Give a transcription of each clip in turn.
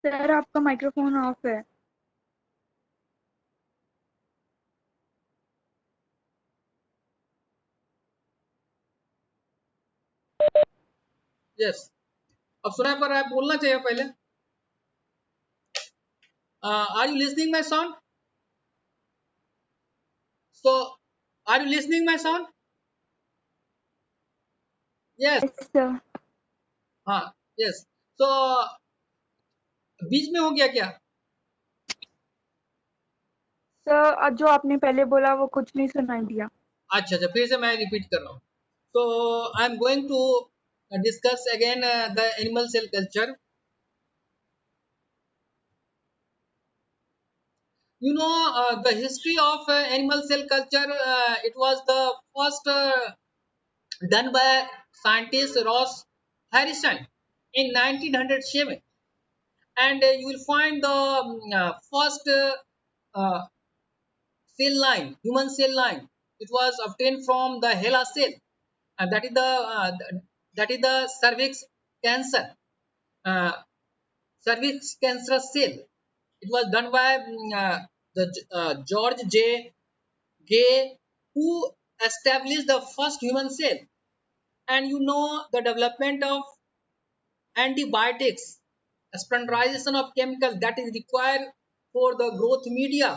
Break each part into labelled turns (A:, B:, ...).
A: Sir आपका microphone of है।
B: Yes, अब सुनाई पड़ रहा है, बोलना चाहिए पहले। Are you listening my sound? So are you listening my sound? Yes.
A: Yes sir.
B: हाँ, यस। सो बीच में हो गया क्या?
A: सर जो आपने पहले बोला वो कुछ नहीं सुनाई दिया।
B: अच्छा अच्छा, फिर से मैं रिपीट कर रहा हूँ। So I am going to discuss again the animal cell culture. You know, the history of animal cell culture, it was the first done by scientist Ross Harrison in 1907, and you will find the first cell line, human cell line. It was obtained from the HeLa cell, and that is the cervix cancer, uh, cervix cancer cell. It was done by the George J. Gay, who established the first human cell. And you know the development of antibiotics, standardization of chemicals that is required for the growth media.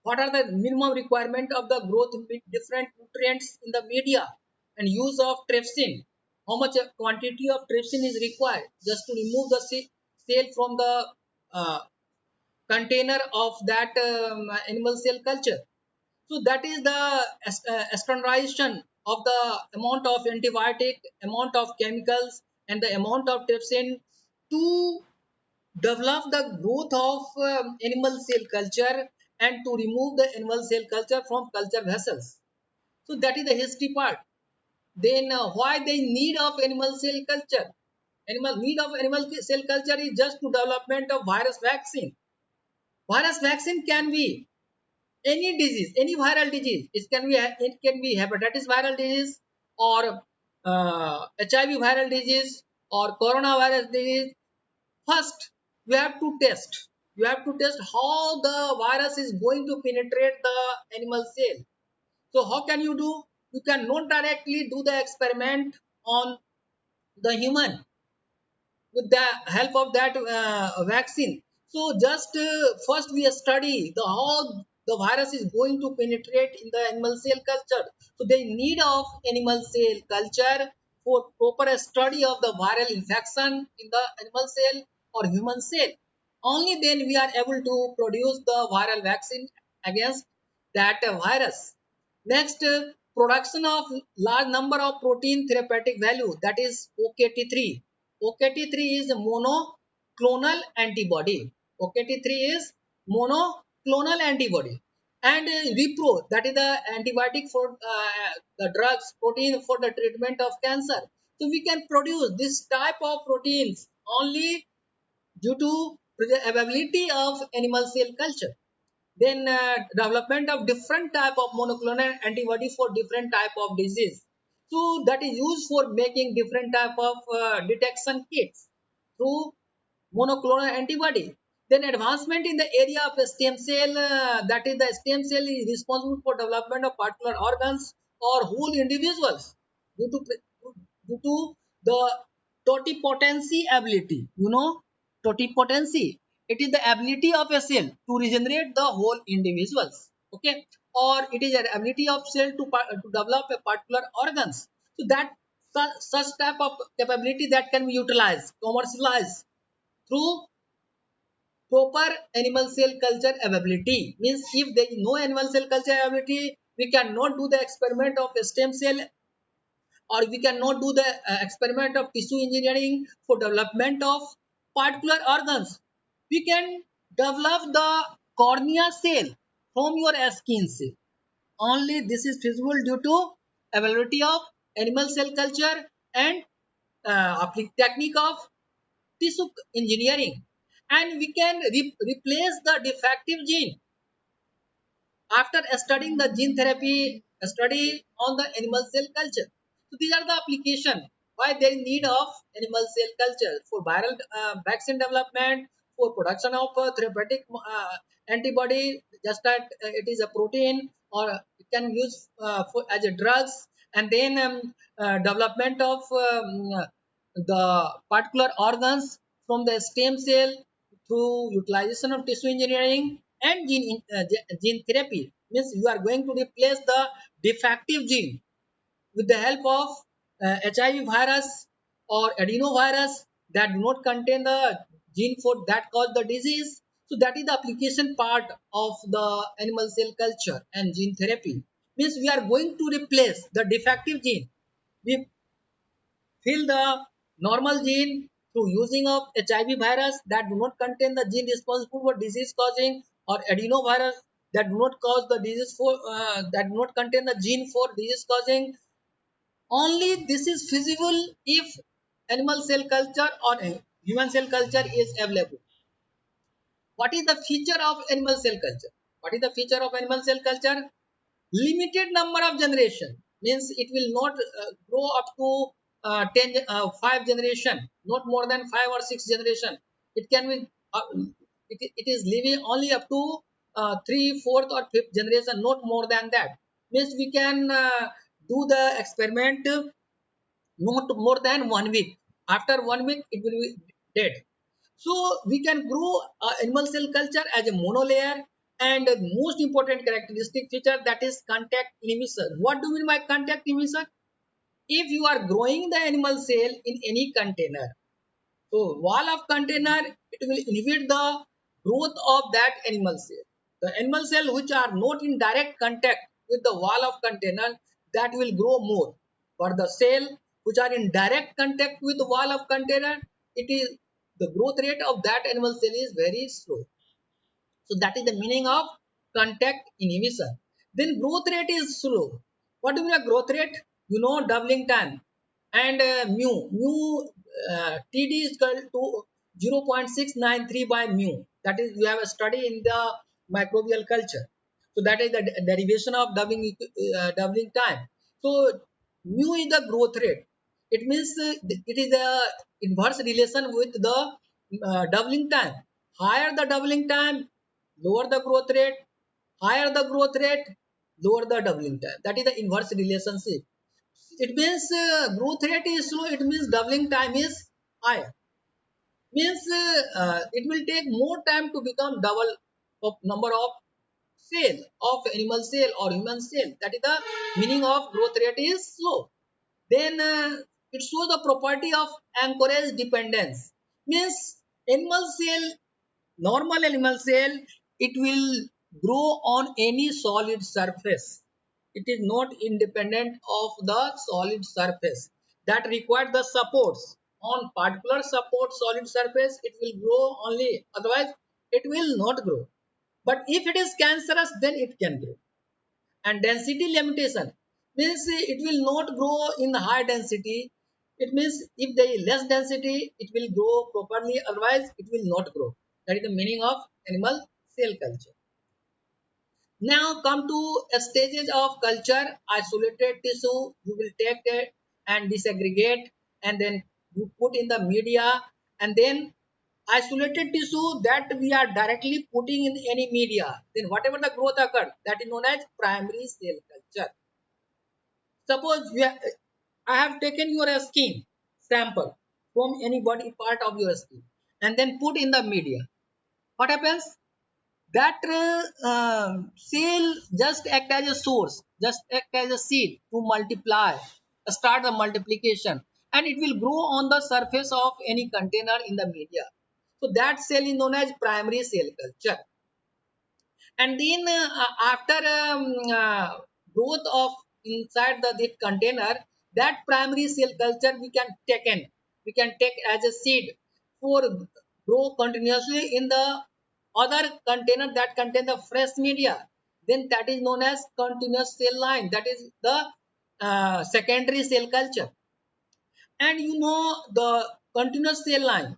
B: What are the minimum requirement of the growth different nutrients in the media, and use of trypsin? How much quantity of trypsin is required just to remove the cell from the uh, container of that animal cell culture? So that is the standardization of the amount of antibiotic, amount of chemicals, and the amount of trypsin to develop the growth of animal cell culture and to remove the animal cell culture from culture vessels. So that is the history part. Then why they need of animal cell culture? Animal need of animal cell culture is just to development of virus vaccine. Virus vaccine can be any disease, any viral disease. It can be hepatitis viral disease, or HIV viral disease, or coronavirus disease. First, you have to test. You have to test how the virus is going to penetrate the animal cell. So how can you do? You can not directly do the experiment on the human with the help of that vaccine. So just first we study the how the virus is going to penetrate in the animal cell culture. So they need of animal cell culture for proper study of the viral infection in the animal cell or human cell. Only then we are able to produce the viral vaccine against that virus. Next, production of large number of protein therapeutic value, that is OKT3. OKT3 is monoclonal antibody. OKT3 is monoclonal antibody. And Repro, that is the antibiotic for the drugs, protein for the treatment of cancer. So we can produce this type of proteins only due to the availability of animal cell culture. Then development of different type of monoclonal antibody for different type of disease. So that is used for making different type of detection kits through monoclonal antibody. Then advancement in the area of stem cell, that is the stem cell is responsible for development of particular organs or whole individuals due to the totipotency ability. You know totipotency, it is the ability of a cell to regenerate the whole individuals. Okay, or it is an ability of cell to develop a particular organs. So that such type of capability that can be utilized, commercialized through proper animal cell culture availability. Means if there is no animal cell culture availability, we cannot do the experiment of stem cell, or we cannot do the experiment of tissue engineering for development of particular organs. We can develop the cornea cell from your skin cell. Only this is feasible due to availability of animal cell culture and technique of tissue engineering. And we can replace the defective gene after studying the gene therapy study on the animal cell culture. So these are the application why there is need of animal cell culture for viral vaccine development, for production of therapeutic antibody, just that it is a protein, or it can use for as a drugs. And then development of the particular organs from the stem cell through utilization of tissue engineering and gene therapy. Means you are going to replace the defective gene with the help of HIV virus or adenovirus that do not contain the gene for that cause the disease. So that is the application part of the animal cell culture and gene therapy. Means we are going to replace the defective gene. We fill the normal gene through using of HIV virus that do not contain the gene responsible for disease causing, or adenovirus that do not cause the disease for that do not contain the gene for disease causing. Only this is feasible if animal cell culture or human cell culture is available. What is the feature of animal cell culture? What is the feature of animal cell culture? Limited number of generation, means it will not grow up to 5 generation, not more than 5 or 6 generation. It can be it is living only up to 3, 4th or 5th generation, not more than that. Means we can do the experiment not more than 1 week. After 1 week it will be dead. So we can grow animal cell culture as a monolayer. And the most important characteristic feature, that is contact inhibition. What do you mean by contact inhibition? If you are growing the animal cell in any container, so wall of container, it will inhibit the growth of that animal cell. The animal cell which are not in direct contact with the wall of container, that will grow more. For the cell which are in direct contact with the wall of container, it is the growth rate of that animal cell is very slow. So that is the meaning of contact inhibition. Then growth rate is slow. What do you mean by growth rate? You know, doubling time and TD is equal to 0.693 by mu. That is, you have a study in the microbial culture. So that is the derivation of doubling time. So mu is the growth rate. It means it is the inverse relation with the doubling time. Higher the doubling time, lower the growth rate. Higher the growth rate, lower the doubling time. That is the inverse relationship. It means growth rate is slow. It means doubling time is higher. Means it will take more time to become double of number of cell of animal cell or human cell. That is the meaning of growth rate is slow. Then it shows the property of anchorage dependence. Means animal cell, normal animal cell, it will grow on any solid surface. It is not independent of the solid surface. That requires the supports. On particular support solid surface, it will grow only. Otherwise, it will not grow. But if it is cancerous, then it can grow. And density limitation means it will not grow in high density. It means if there is less density, it will grow properly, otherwise it will not grow. That is the meaning of animal cell culture. Now come to stages of culture. Isolated tissue, you will take it and disaggregate, and then you put in the media. And then isolated tissue that we are directly putting in any media, then whatever the growth occurred, that is known as primary cell culture. Suppose I have taken your skin sample from any body part of your skin and then put in the media. What happens? That cell just act as a source, just act as a seed to multiply, start the multiplication, and it will grow on the surface of any container in the media. So that cell is known as primary cell culture. And then after growth of inside the container, that primary cell culture we can take as a seed for grow continuously in the other container that contain the fresh media. Then that is known as continuous cell line. That is the secondary cell culture. And you know the continuous cell line,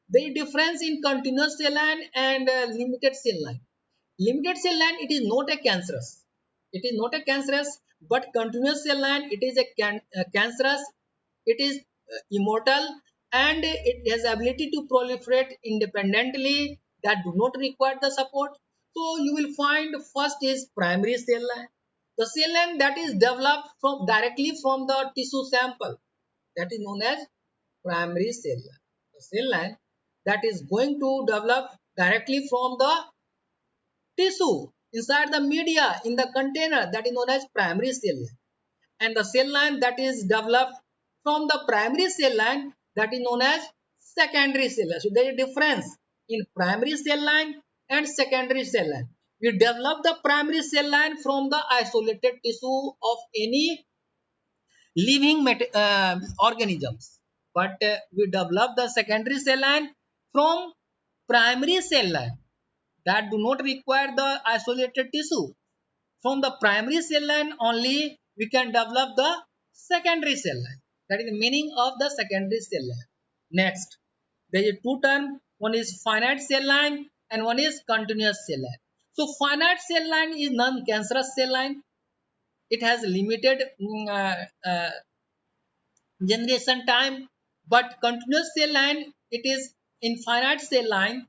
B: the difference in continuous cell line and limited cell line. Limited cell line, it is not a cancerous. It is not a cancerous, but continuous cell line, it is a cancerous. It is immortal, and it has ability to proliferate independently that do not require the support. So you will find first is primary cell line. The cell line that is developed from directly from the tissue sample, that is known as primary cell line. The cell line that is going to develop directly from the tissue inside the media in the container, that is known as primary cell line. And the cell line that is developed from the primary cell line, that is known as secondary cell line. So there is a difference in primary cell line and secondary cell line. We develop the primary cell line from the isolated tissue of any living organisms, but we develop the secondary cell line from primary cell line that do not require the isolated tissue. From the primary cell line only we can develop the secondary cell line. That is the meaning of the secondary cell line. Next, there is two terms. One is finite cell line and one is continuous cell line. So finite cell line is non-cancerous cell line. It has limited generation time, but continuous cell line, it is infinite cell line,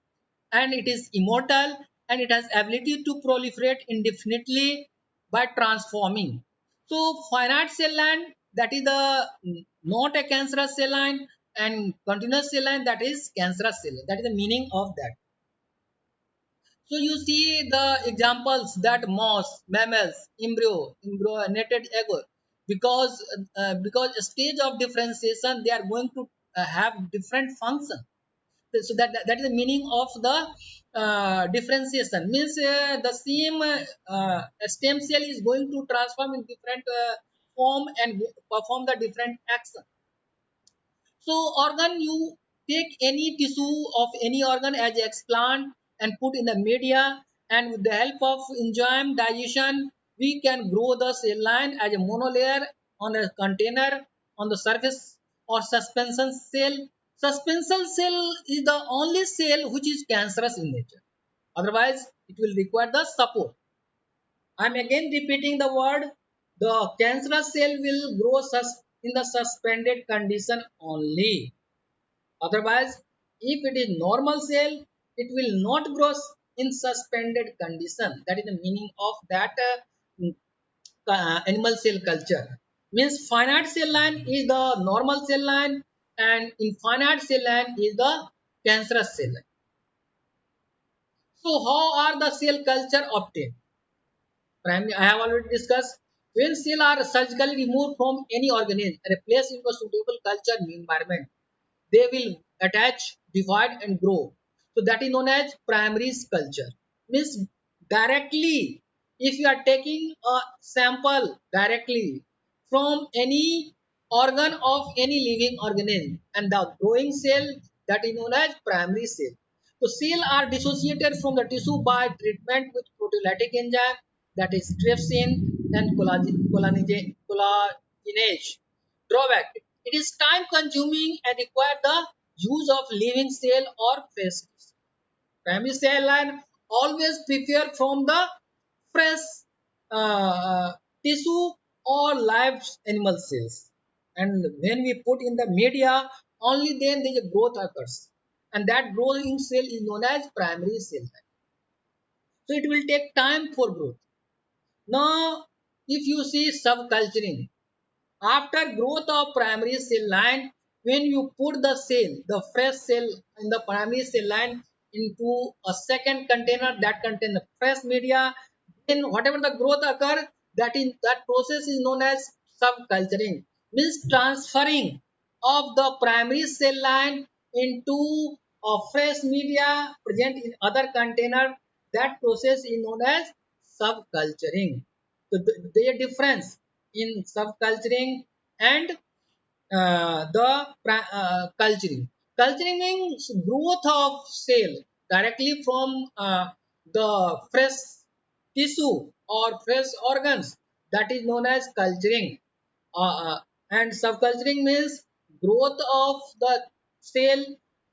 B: and it is immortal, and it has ability to proliferate indefinitely by transforming. So finite cell line, that is the not a cancerous cell line, and continuous cell line, that is cancerous cell line. That is the meaning of that. So you see the examples that mouse, mammals, embryonated egg, because stage of differentiation they are going to have different function. So that is the meaning of the differentiation. Means the same stem cell is going to transform in different form and perform the different action. So organ, you take any tissue of any organ as explant and put in the media, and with the help of enzyme digestion, we can grow the cell line as a monolayer on a container on the surface or suspension cell. Suspension cell is the only cell which is cancerous in nature. Otherwise, it will require the support. I am again repeating the word. The cancerous cell will grow in the suspended condition only. Otherwise, if it is normal cell, it will not grow in suspended condition. That is the meaning of that animal cell culture. Means finite cell line is the normal cell line, and infinite cell line is the cancerous cell line. So how are the cell culture obtained? Primary, I have already discussed. When cells are surgically removed from any organism and placed into a suitable culture environment, they will attach, divide and grow. So that is known as primary culture. Means directly, if you are taking a sample directly from any organ of any living organism and the growing cell, that is known as primary cell. So cells are dissociated from the tissue by treatment with proteolytic enzyme, that is trypsin and collagenase. Drawback: it is time consuming and require the use of living cell or fresh tissue. Primary cell line always prepared from the fresh tissue or live animal cells. And when we put in the media, only then the growth occurs. And that growing cell is known as primary cell line. So it will take time for growth. Now, if you see subculturing, after growth of primary cell line, when you put the cell, the fresh cell in the primary cell line into a second container that contains the fresh media, then whatever the growth occur, that process is known as subculturing. Means transferring of the primary cell line into a fresh media present in other container. That process is known as subculturing. So there is a difference in subculturing and culturing. Culturing means growth of cell directly from the fresh tissue or fresh organs. That is known as culturing. And subculturing means growth of the cell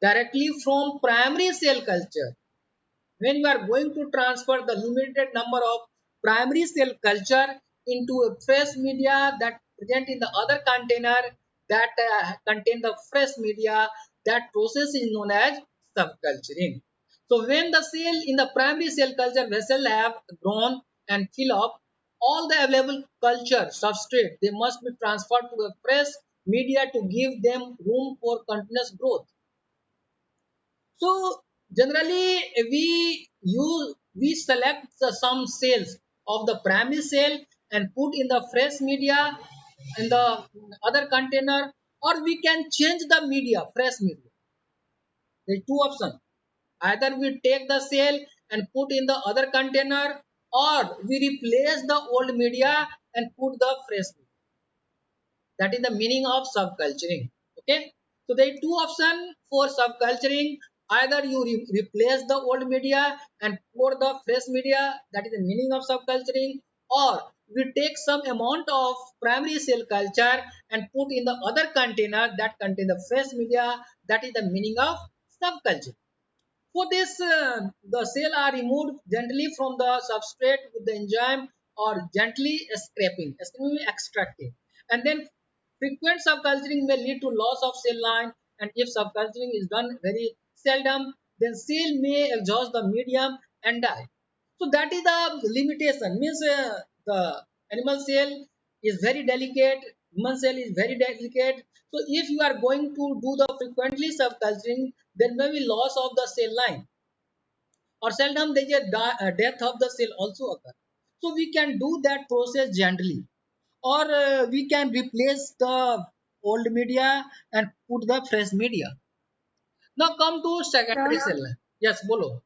B: directly from primary cell culture. When you are going to transfer the limited number of primary cell culture into a fresh media that present in the other container, that contain the fresh media. That process is known as subculturing. So when the cell in the primary cell culture vessel have grown and fill up, all the available culture substrate, they must be transferred to a fresh media to give them room for continuous growth. So generally we select some cells of the primary cell and put in the fresh media in the other container, or we can change the media, fresh media. There are two options. Either we take the cell and put in the other container, or we replace the old media and put the fresh media. That is the meaning of subculturing. Okay, so there are two options for subculturing. Either you replace the old media and pour the fresh media, that is the meaning of subculturing, or we take some amount of primary cell culture and put in the other container that contain the fresh media, that is the meaning of subculture. For this, the cell are removed gently from the substrate with the enzyme, or gently scraping, extracting. And then frequent subculturing may lead to loss of cell line, and if subculturing is done very seldom, then cell may exhaust the medium and die. So that is the limitation. Means the animal cell is very delicate, human cell is very delicate. So if you are going to do the frequently subculturing, there may be loss of the cell line, or seldom there is a death of the cell also occur. So we can do that process gently, or we can replace the old media and put the fresh media. Now come to secondary
A: sir
B: cell line. Yes, bolo.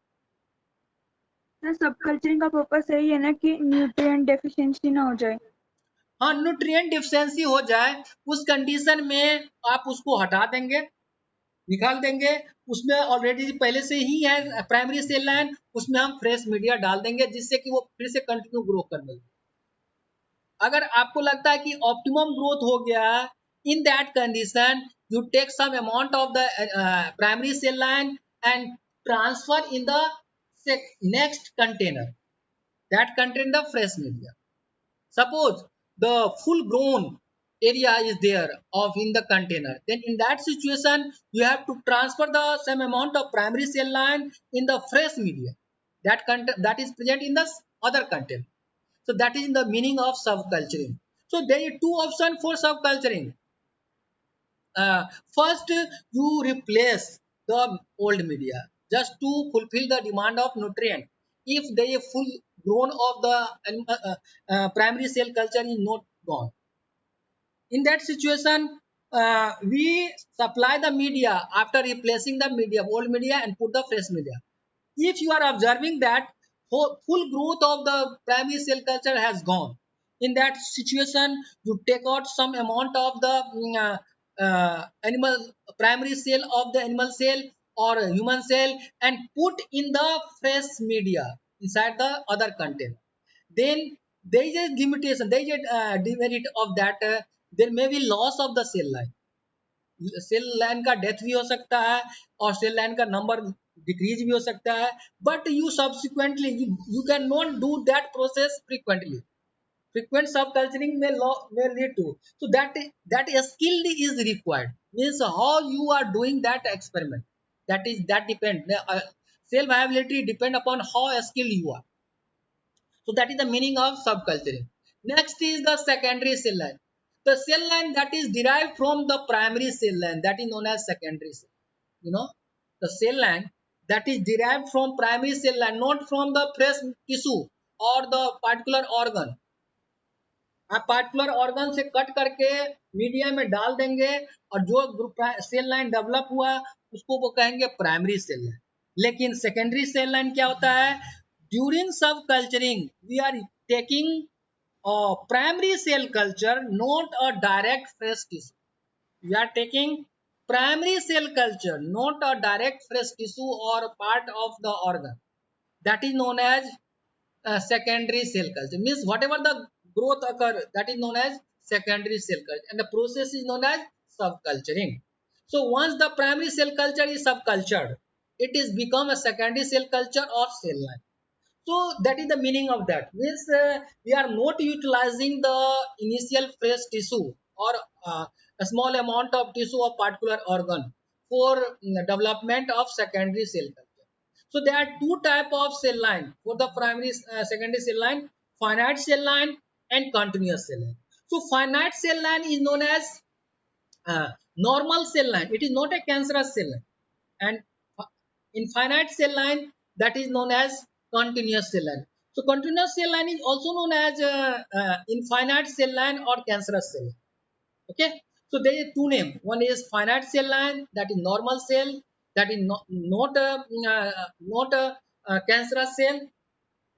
A: सब culturing का purpose यही है ना कि nutrient deficiency ना हो जाए।
B: हाँ, न्यूट्रिएंट डिफिशियंसी हो जाए, उस कंडीशन में आप उसको हटा देंगे, निकाल देंगे। उसमें ऑलरेडी पहले से ही है प्राइमरी सेल लाइन, उसमें हम फ्रेश मीडिया डाल देंगे, जिससे कि वो फिर से कंटिन्यू ग्रो करने लगे। अगर आपको लगता है कि ऑप्टिमम ग्रोथ हो गया, in that condition you take some amount of the primary cell line and transfer in the next container that contain the fresh media. Suppose the full grown area is there of in the container, then in that situation you have to transfer the same amount of primary cell line in the fresh media that is present in the other container. So that is the meaning of subculturing. So there are two options for subculturing. First, you replace the old media just to fulfill the demand of nutrient. If they are full grown of the primary cell culture is not gone, in that situation, we supply the media after replacing the media, old media, and put the fresh media. If you are observing that full growth of the primary cell culture has gone, in that situation, you take out some amount of the animal primary cell of the animal cell or human cell and put in the fresh media inside the other container. Then there is a limitation, there is a demerit of that. There may be loss of the cell line. Cell line का death भी हो सकता है, और cell line का number decrease भी हो सकता है, but you subsequently you can not do that process frequently. Frequent subculturing may lead to, so that skill is required. Means how you are doing that experiment, that depend, cell viability depend upon how skilled you are. So that is the meaning of subculturing. Next is the secondary cell line. The cell line that is derived from the primary cell line, that is known as secondary cell. You know, the cell line that is derived from primary cell line, not from the fresh tissue or the particular organ. आप particular organ से cut करके media में डाल देंगे, और जो cell line develop हुआ उसको वो कहेंगे प्राइमरी सेल लाइन. लेकिन सेकेंडरी सेल लाइन क्या होता है? During subculturing we are taking primary cell culture, not a direct fresh tissue. We are taking primary cell culture, not a direct fresh tissue or part of the organ. That is known as secondary cell culture. Means whatever the growth occur, that is known as secondary cell culture, and the process is known as subculturing. So once the primary cell culture is subcultured, it is become a secondary cell culture or cell line. So that is the meaning of that. Means we are not utilizing the initial fresh tissue or a small amount of tissue of particular organ for development of secondary cell culture. So there are two type of cell line for the primary secondary cell line: finite cell line and continuous cell line. So finite cell line is known as normal cell line. It is not a cancerous cell line. And infinite cell line, that is known as continuous cell line. So continuous cell line is also known as infinite cell line or cancerous cell line. Okay, so there is two names. One is finite cell line, that is normal cell, that is not a cancerous cell,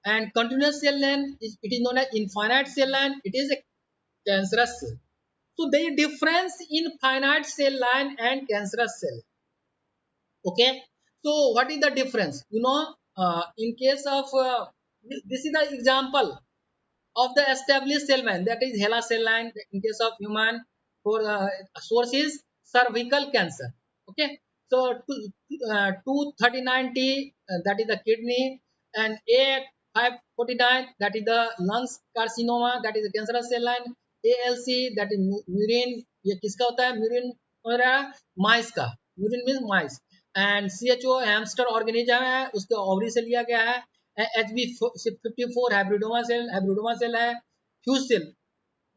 B: and continuous cell line is, it is known as infinite cell line. It is a cancerous cell. So there is difference in finite cell line and cancerous cell. Okay, so what is the difference? In case of this is the example of the established cell line, that is HeLa cell line. In case of human, for source is cervical cancer. Okay, so 239T, that is the kidney, and A549, that is the lungs carcinoma, that is the cancerous cell line. ALC, that is murine, ये किसका होता है? Murine वगैरह mice का, murine means mice, and CHO hamster organism है, उसके ovary से लिया गया है. HB54 हाइब्रिडोमा सेल है, fuse cell,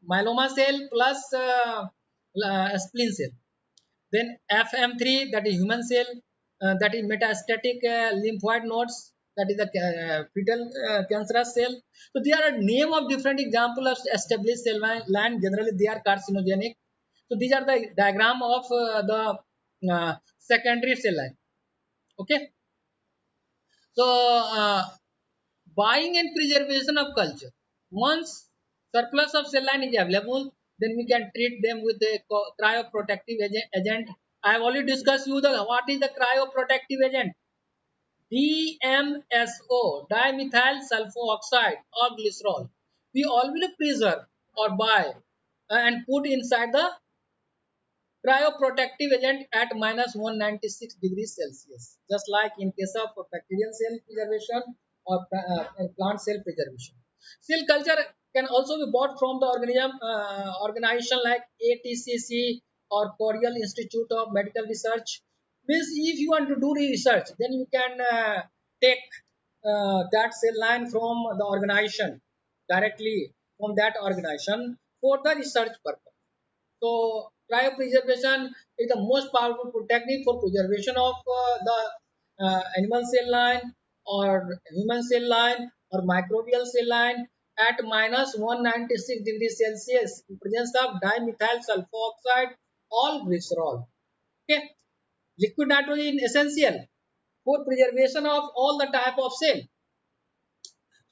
B: myeloma cell plus spleen cell. Then FM3, that is human cell, that is metastatic lymphoid nodes, that is the fetal cancerous cell. So there are name of different example of established cell line. Generally they are carcinogenic. So these are the diagram of the secondary cell line. Okay, so buying and preservation of culture. Once surplus of cell line is available, then we can treat them with a cryoprotective agent. I have already discussed you the what is the cryoprotective agent. DMSO, dimethyl sulfoxide or glycerol. We already preserve or buy and put inside the cryoprotective agent at minus 196 degrees Celsius, just like in case of bacterial cell preservation or plant cell preservation. Cell culture can also be bought from the organization like ATCC or Korean Institute of Medical Research. Means if you want to do research, then you can take that cell line from the organization, directly from that organization for the research purpose. So cryopreservation is the most powerful technique for preservation of the animal cell line or human cell line or microbial cell line at minus 196 degrees Celsius in presence of dimethyl sulfoxide or glycerol. Okay, liquid nitrogen essential for preservation of all the type of cell.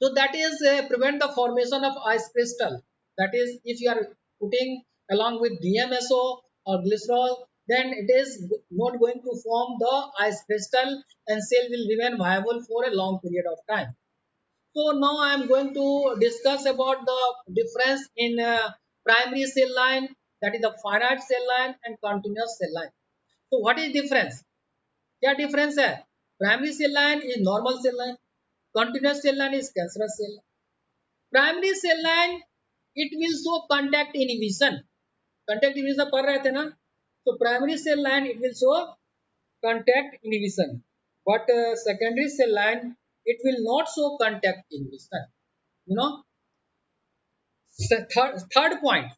B: So that is prevent the formation of ice crystal. That is, if you are putting along with DMSO or glycerol, then it is not going to form the ice crystal and cell will remain viable for a long period of time. So now I am going to discuss about the difference in primary cell line, that is the finite cell line, and continuous cell line. So what is difference? क्या difference है? Primary cell line is normal cell line, continuous cell line is cancerous cell line. Primary cell line, it will show contact inhibition. Contact inhibition पढ़ रहे थे ना? So primary cell line, it will show contact inhibition, but secondary cell line, it will not show contact inhibition. You know. Third point,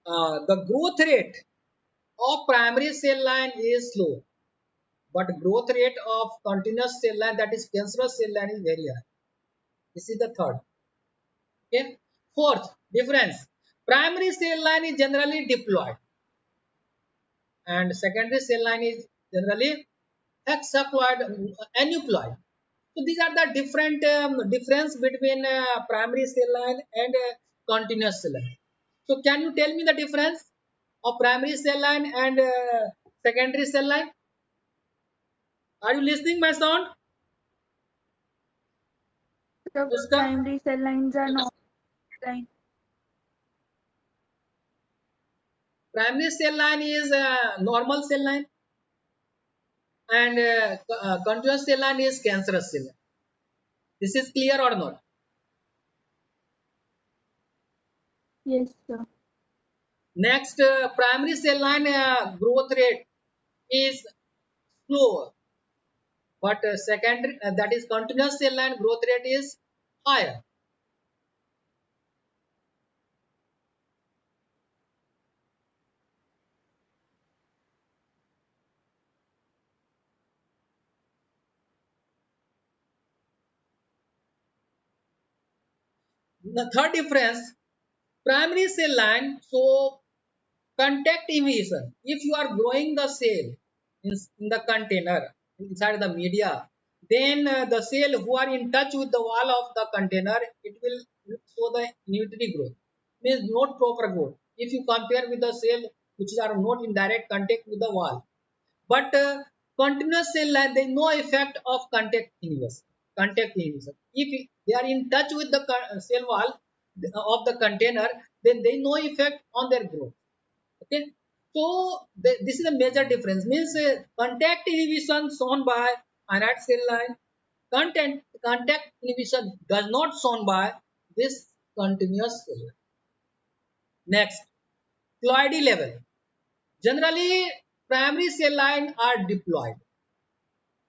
B: the growth rate of primary cell line is slow, but growth rate of continuous cell line, that is cancerous cell line, is very high. This is the third. Okay. Fourth difference, primary cell line is generally diploid and secondary cell line is generally hexaploid, aneuploid. So these are the different difference between primary cell line and continuous cell line. So can you tell me the difference of primary cell line and secondary cell line? Are you listening my sound?
A: The
B: Uska?
A: primary cell lines are not line.
B: Primary cell line is normal cell line and continuous cell line is cancerous cell line. This is clear or not?
A: Yes, sir.
B: Next, primary cell line growth rate is slower, but secondary, that is continuous cell line growth rate is higher. The third difference, primary cell line, so contact inhibition. If you are growing the cell in the container inside the media, then the cell who are in touch with the wall of the container, it will show the inhibitory growth, means not proper growth. If you compare with the cell which are not in direct contact with the wall, but continuous cell line, there is no effect of contact inhibition. Contact inhibition. If they are in touch with the cell wall of the container, then there is no effect on their growth. Okay, so this is a major difference. Means contact inhibition shown by finite cell line, contact inhibition does not shown by this continuous cell line. Next, ploidy level. Generally, primary cell line are diploid.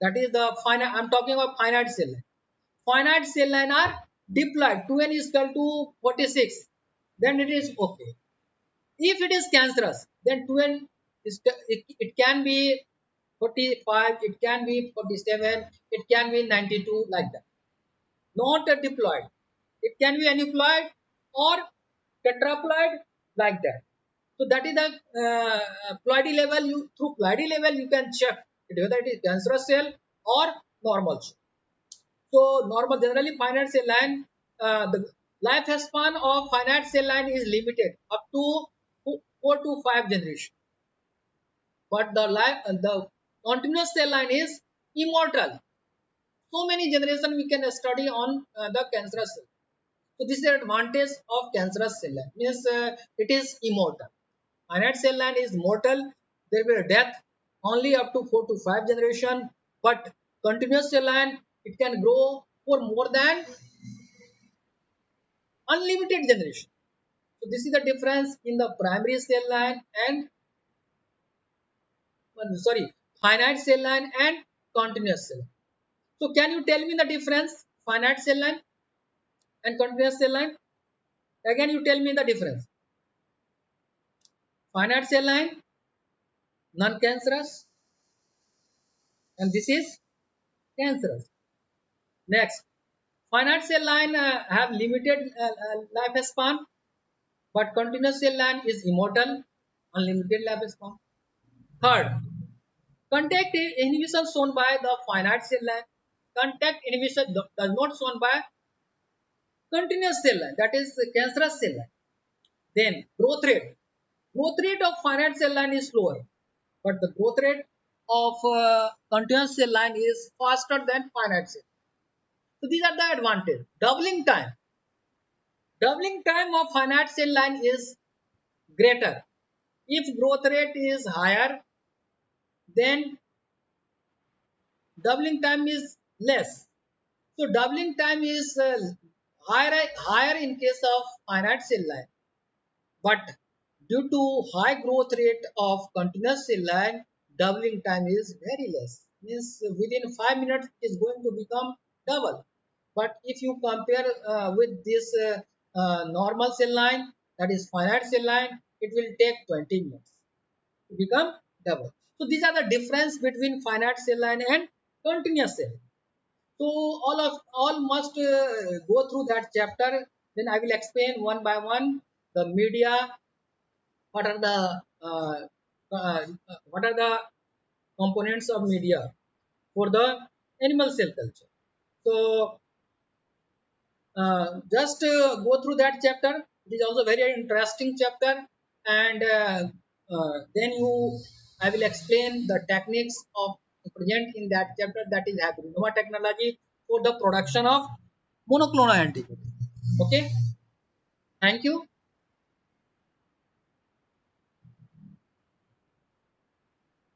B: That is the finite. I'm talking about finite cell line. Finite cell line are diploid. 2n is equal to 46. Then it is okay. If it is cancerous, then 2n is it can be 45, it can be 47, it can be 92, like that. Not a diploid. It can be aneuploid or tetraploid, like that. So that is the ploidy level. You through ploidy level you can check whether it is cancerous cell or normal cell. So normal, generally finite cell line, the lifespan of finite cell line is limited up to 4 to 5 generations. But the continuous cell line is immortal. So many generations we can study on the cancerous cell. So this is the advantage of cancerous cell line. Means it is immortal. Finite cell line is mortal. There will be death only up to 4 to 5 generation. But continuous cell line, it can grow for more than unlimited generation. So this is the difference in the primary cell line and sorry, finite cell line and continuous cell line. So can you tell me the difference, finite cell line and continuous cell line? Again, you tell me the difference. Finite cell line, non-cancerous, and this is cancerous. Next, finite cell line have limited lifespan, but continuous cell line is immortal, unlimited lifespan. Third, contact inhibition shown by the finite cell line. Contact inhibition does not shown by continuous cell line, that is cancerous cell line. Then growth rate. Growth rate of finite cell line is slower, but the growth rate of continuous cell line is faster than finite cell. So these are the advantage. Doubling time. Doubling time of finite cell line is greater. If growth rate is higher, then doubling time is less. So doubling time is higher in case of finite cell line. But due to high growth rate of continuous cell line, doubling time is very less. Means within 5 minutes it is going to become double. But if you compare with this normal cell line, that is finite cell line, it will take 20 minutes to become double. So these are the difference between finite cell line and continuous cell. So all must go through that chapter. Then I will explain one by one the media, what are the what are the components of media for the animal cell culture. So just go through that chapter. It is also very interesting chapter, and then I will explain the techniques of present in that chapter, that is hybridoma technology for the production of monoclonal antibody. Okay, thank you.